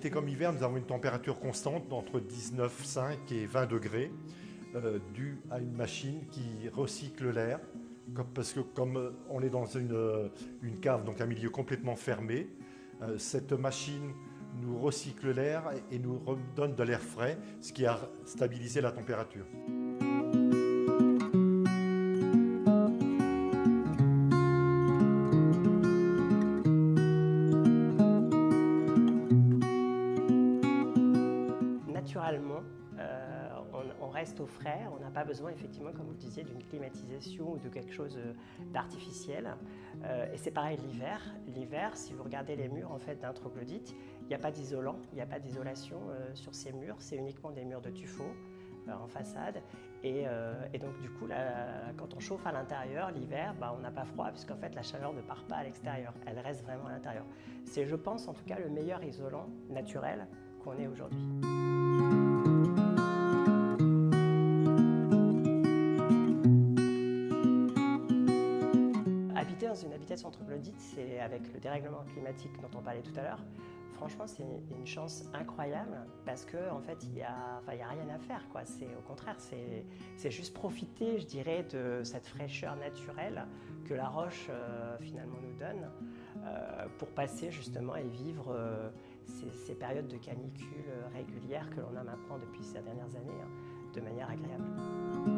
été comme hiver, nous avons une température constante entre 19,5 et 20 degrés, due à une machine qui recycle l'air. Parce que comme on est dans une cave, donc un milieu complètement fermé, cette machine nous recycle l'air et nous redonne de l'air frais, ce qui a stabilisé la température. Naturellement, on reste au frais, on n'a pas besoin effectivement, comme vous le disiez, d'une climatisation ou de quelque chose d'artificiel. Et c'est pareil l'hiver. L'hiver, si vous regardez les murs en fait, d'un troglodyte, il n'y a pas d'isolant, il n'y a pas d'isolation sur ces murs, c'est uniquement des murs de tuffeau en façade. Et donc du coup, quand on chauffe à l'intérieur, l'hiver, on n'a pas froid puisqu'en fait la chaleur ne part pas à l'extérieur, elle reste vraiment à l'intérieur. C'est, je pense, en tout cas le meilleur isolant naturel qu'on ait aujourd'hui. Habiter dans une habitation troglodyte, c'est avec le dérèglement climatique dont on parlait tout à l'heure, franchement c'est une chance incroyable parce qu'en fait il y a rien à faire, quoi. Au contraire, c'est juste profiter, je dirais, de cette fraîcheur naturelle que la roche finalement nous donne pour passer justement et vivre ces périodes de canicule régulières que l'on a maintenant depuis ces dernières années de manière agréable.